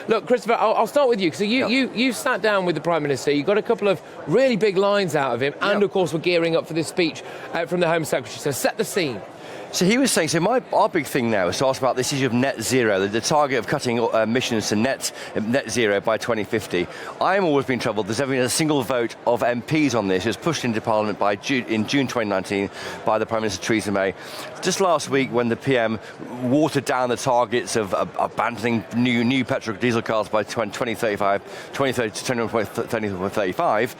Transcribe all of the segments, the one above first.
Look, Christopher, I'll start with you. So you sat down with the Prime Minister. You got a couple of really big lines out of him, and of course we're gearing up for this speech from the Home Secretary. So set the scene. So he was saying, our big thing now is to ask about this issue of net zero, the target of cutting emissions to net zero by 2050. I'm always been troubled. There's never been a single vote of MPs on this. It was pushed into Parliament in June 2019 by the Prime Minister Theresa May. Just last week, when the PM watered down the targets of abandoning new petrol diesel cars by 2035, 2030 to 2035,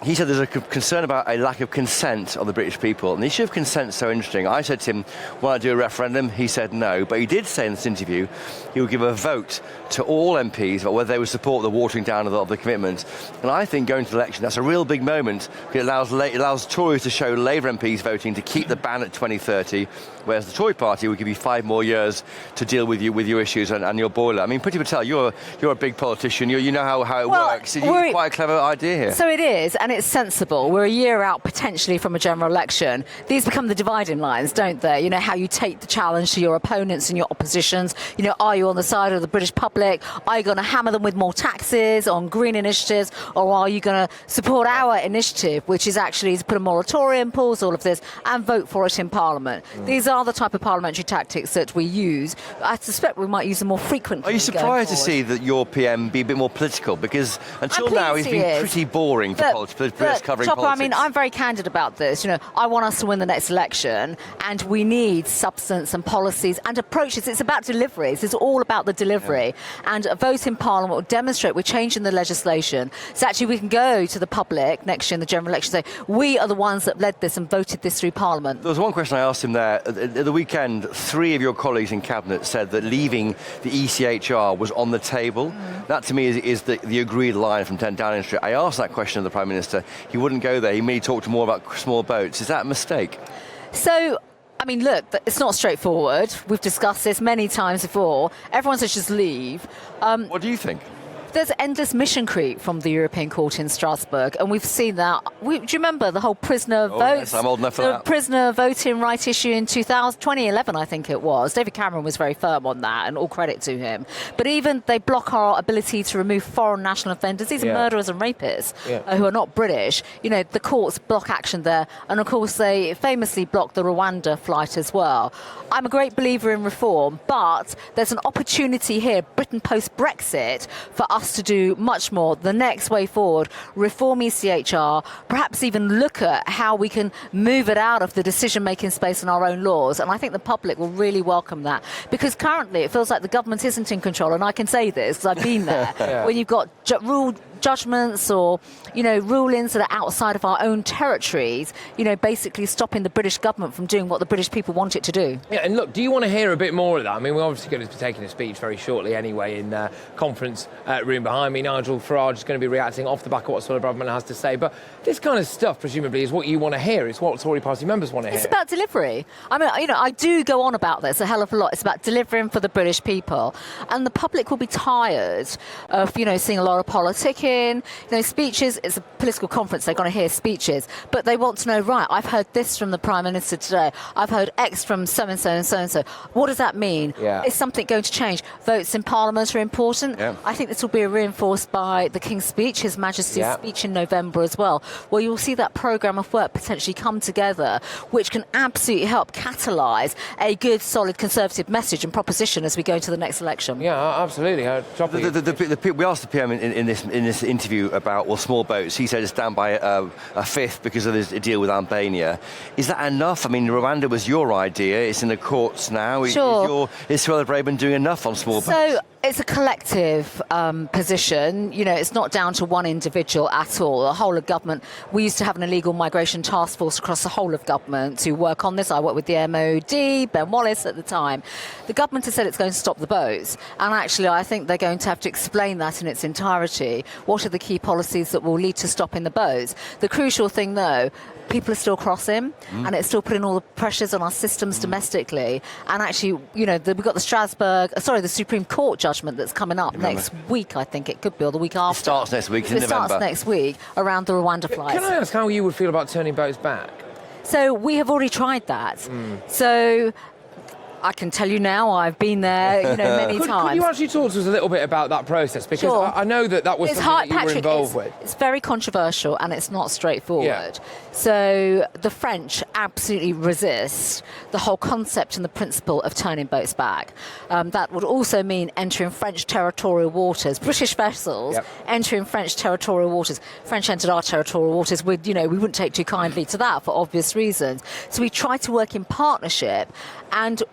he said there's a concern about a lack of consent of the British people. And the issue of consent is so interesting. I said to him, will I do a referendum? He said no, but he did say in this interview he would give a vote to all MPs about whether they would support the watering down of the commitment. And I think going to the election, that's a real big moment. It allows Tories to show Labour MPs voting to keep the ban at 2030, whereas the Tory party will give you 5 more years to deal with your issues and your boiler. I mean, Priti Patel, you're a big politician. You know how it works. It's quite a clever idea here. So it is, and it's sensible. We're a year out potentially from a general election. These become the dividing lines, don't they? You know, how you take the challenge to your opponents and your oppositions. You know, are you on the side of the British public? Are you going to hammer them with more taxes on green initiatives? Or are you going to support our initiative, which is actually to put a moratorium, pause all of this, and vote for it in Parliament? These are the type of parliamentary tactics that we use. I suspect we might use them more frequently. Are you surprised to see that your PM be a bit more political? Because until now he's been pretty boring for politics, covering Chopper, politics. I mean, I'm very candid about this. You know, I want us to win the next election, and we need substance and policies and approaches. It's about deliveries. It's all about the delivery. And a vote in Parliament will demonstrate we're changing the legislation. So actually we can go to the public next year in the general election and say, we are the ones that led this and voted this through Parliament. There was one question I asked him there. At the weekend, 3 of your colleagues in Cabinet said that leaving the ECHR was on the table. That to me is the agreed line from Downing Street. I asked that question of the Prime Minister. He wouldn't go there. He may talk more about small boats. Is that a mistake? So, I mean, look, it's not straightforward. We've discussed this many times before. Everyone says just leave. What do you think? There's endless mission creep from the European Court in Strasbourg, and we've seen that. Do you remember the whole prisoner vote? Yes, I'm old enough for that. Prisoner voting right issue in 2011, I think it was. David Cameron was very firm on that, and all credit to him. But even they block our ability to remove foreign national offenders. These are murderers and rapists who are not British. You know, the courts block action there, and of course they famously blocked the Rwanda flight as well. I'm a great believer in reform, but there's an opportunity here, Britain post-Brexit, for us to do much more. The next way forward, reform ECHR, perhaps even look at how we can move it out of the decision-making space in our own laws. And I think the public will really welcome that, because currently it feels like the government isn't in control. And I can say this because I've been there. When you've got judgments or, you know, rulings that are outside of our own territories, you know, basically stopping the British government from doing what the British people want it to do. Yeah, and look, do you want to hear a bit more of that? I mean, we're obviously going to be taking a speech very shortly anyway in the conference room behind me. Nigel Farage is going to be reacting off the back of what the government has to say. But this kind of stuff, presumably, is what you want to hear. It's what Tory party members want to hear. It's about delivery. I mean, you know, I do go on about this a hell of a lot. It's about delivering for the British people. And the public will be tired of, you know, seeing a lot of politicking. You know, speeches, it's a political conference, they're going to hear speeches, but they want to know, right, I've heard this from the Prime Minister today, I've heard X from so-and-so and so-and-so. What does that mean? Is something going to change? Votes in Parliament are important. I think this will be reinforced by the King's speech, His Majesty's speech in November as well, where you'll see that programme of work potentially come together, which can absolutely help catalyse a good, solid Conservative message and proposition as we go into the next election. Yeah, absolutely. We asked the PM in this interview about, well, small boats. He said it's down by a fifth because of his deal with Albania. Is that enough? I mean, Rwanda was your idea. It's in the courts now. Sure. Is Suella Braverman doing enough on small boats? So it's a collective position. You know, it's not down to one individual at all. The whole of government. We used to have an illegal migration task force across the whole of government to work on this. I worked with the MOD, Ben Wallace at the time. The government has said it's going to stop the boats. And actually, I think they're going to have to explain that in its entirety. What are the key policies that will lead to stopping the boats? The crucial thing, though, people are still crossing, and it's still putting all the pressures on our systems domestically. And actually, you know, we've got the Supreme Court judgment that's coming up next week, I think it could be, or the week after. It starts next week, in November. It starts next week, around the Rwanda flights. Can I ask how you would feel about turning boats back? So we have already tried that. So I can tell you now, I've been there, many times. Could you actually talk to us a little bit about that process? Because Sure. I know that was something that you were involved with. It's very controversial and it's not straightforward. Yeah. So the French absolutely resist the whole concept and the principle of turning boats back. That would also mean entering French territorial waters, British vessels entering French territorial waters. French entered our territorial waters. We wouldn't take too kindly to that for obvious reasons. So we try to work in partnership, and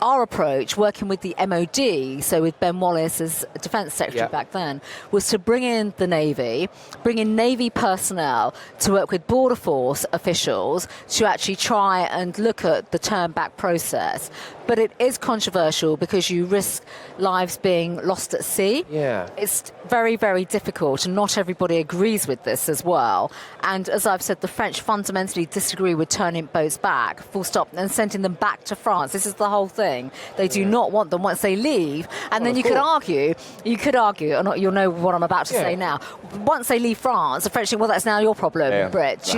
our approach, working with the MOD, so with Ben Wallace as Defence Secretary back then, was to bring in the Navy, bring in Navy personnel to work with Border Force officials to actually try and look at the turn back process. But it is controversial because you risk lives being lost at sea. Yeah. It's very, very difficult, and not everybody agrees with this as well. And as I've said, the French fundamentally disagree with turning boats back, full stop, and sending them back to France. This is the whole thing. They do not want them once they leave. And then you could argue, and you'll know what I'm about to say now. Once they leave France, the French think, well, that's now your problem, Brits.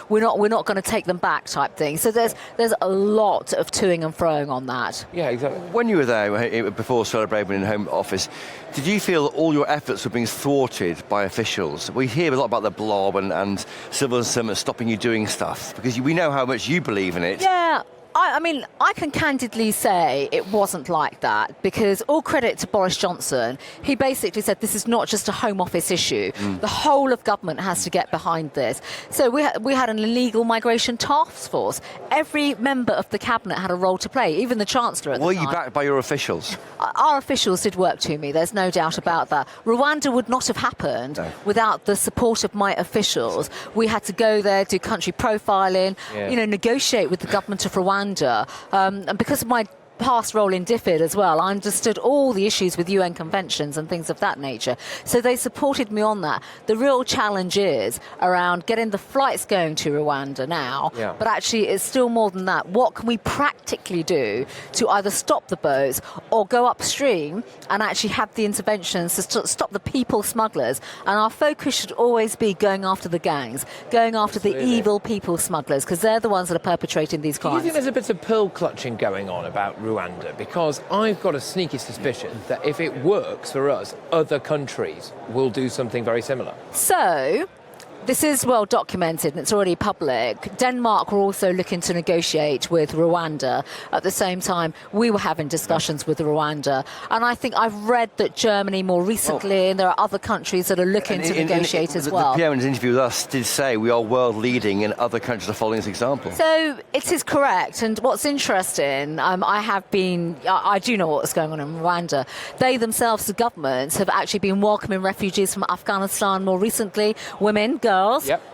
We're not going to take them back, type thing. So there's a lot of toing and froing on that. Yeah, exactly. When you were there before celebrating in Home Office, did you feel that all your efforts were being thwarted by officials? We hear a lot about the blob and civil servants stopping you doing stuff because we know how much you believe in it. Yeah. I can candidly say it wasn't like that, because all credit to Boris Johnson, he basically said this is not just a Home Office issue. The whole of government has to get behind this. So we had an illegal migration task force. Every member of the cabinet had a role to play, even the Chancellor at the time. Were you backed by your officials? Our officials did work to me, there's no doubt about that. Rwanda would not have happened without the support of my officials. We had to go there, do country profiling, negotiate with the government of Rwanda. And because of my past role in DFID as well, I understood all the issues with UN conventions and things of that nature. So they supported me on that. The real challenge is around getting the flights going to Rwanda now, but actually it's still more than that. What can we practically do to either stop the boats or go upstream and actually have the interventions to stop the people smugglers? And our focus should always be going after the gangs, going after the evil people smugglers, because they're the ones that are perpetrating these crimes. Do you think there's a bit of pearl clutching going on about Rwanda? Because I've got a sneaky suspicion that if it works for us, other countries will do something very similar. So this is well documented and it's already public. Denmark were also looking to negotiate with Rwanda. At the same time, we were having discussions with Rwanda. And I think I've read that Germany more recently, and there are other countries that are looking to negotiate as well. The PM in his interview with us did say we are world leading and other countries are following this example. So it is correct. And what's interesting, I do know what's going on in Rwanda. They themselves, the governments, have actually been welcoming refugees from Afghanistan more recently, women, girls.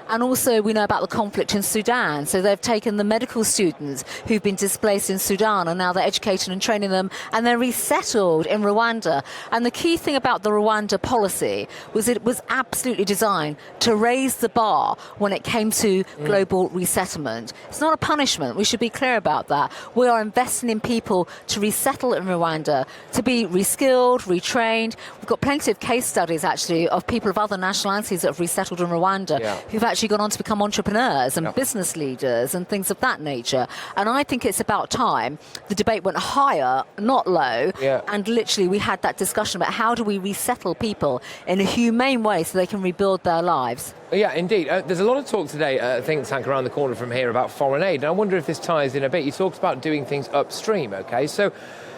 And also we know about the conflict in Sudan. So they've taken the medical students who've been displaced in Sudan, and now they're educating and training them, and they're resettled in Rwanda. And the key thing about the Rwanda policy was it was absolutely designed to raise the bar when it came to global resettlement. It's not a punishment. We should be clear about that. We are investing in people to resettle in Rwanda, to be reskilled, retrained. We've got plenty of case studies, actually, of people of other nationalities that have resettled in Rwanda who've actually gone on to become entrepreneurs and business leaders and things of that nature. And I think it's about time the debate went higher, not low, and literally we had that discussion about how do we resettle people in a humane way so they can rebuild their lives. Yeah, indeed. There's a lot of talk today, I think, tank around the corner from here, about foreign aid. And I wonder if this ties in a bit. You talked about doing things upstream, OK? So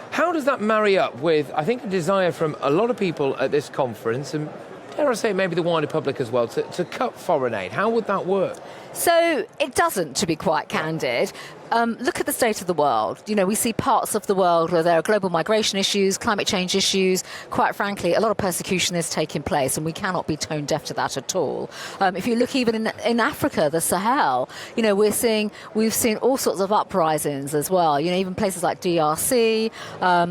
how does that marry up with, I think, a desire from a lot of people at this conference, and dare I say maybe the wider public as well, to cut foreign aid? How would that work? So it doesn't, to be quite candid. Look at the state of the world. We see parts of the world where there are global migration issues, climate change issues. Quite frankly, a lot of persecution is taking place, and we cannot be tone deaf to that at all. If you look even in Africa, the Sahel, we've seen all sorts of uprisings as well. Even places like DRC,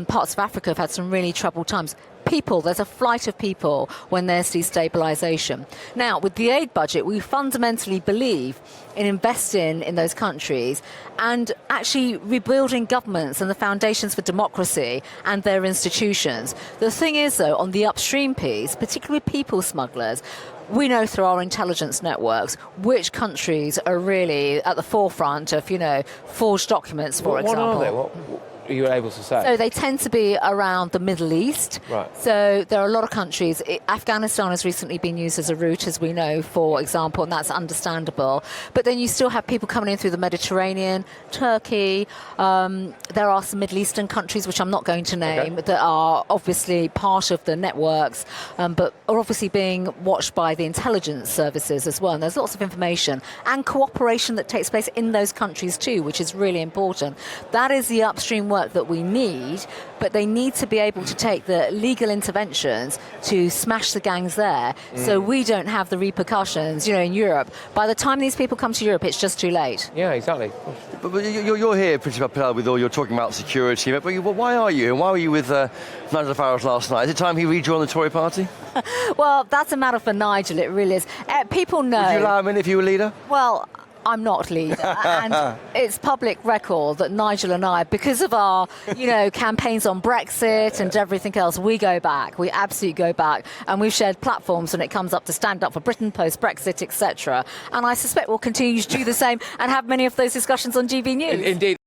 parts of Africa have had some really troubled times. There's a flight of people when there's destabilisation. Now, with the aid budget, we fundamentally believe in investing in those countries and actually rebuilding governments and the foundations for democracy and their institutions. The thing is, though, on the upstream piece, particularly people smugglers, we know through our intelligence networks which countries are really at the forefront of, forged documents, for example. What are they? you were able to say? So they tend to be around the Middle East. Right. So there are a lot of countries. Afghanistan has recently been used as a route, as we know, for example, and that's understandable. But then you still have people coming in through the Mediterranean, Turkey. There are some Middle Eastern countries, which I'm not going to name, that are obviously part of the networks, but are obviously being watched by the intelligence services as well. And there's lots of information and cooperation that takes place in those countries too, which is really important. That is the upstream work that we need, but they need to be able to take the legal interventions to smash the gangs there, so we don't have the repercussions, in Europe. By the time these people come to Europe, it's just too late. Yeah, exactly. But you're here, Priti Patel, with all you're talking about security. But why are you? And why were you with Nigel Farage last night? Is it time he rejoined the Tory party? Well, that's a matter for Nigel, it really is. People know... Would you allow him in if you were leader? Well, I'm not leader, and it's public record that Nigel and I, because of our, campaigns on Brexit and everything else, we go back. We absolutely go back, and we've shared platforms when it comes up to stand up for Britain post-Brexit, etc. And I suspect we'll continue to do the same and have many of those discussions on GBNews. Indeed.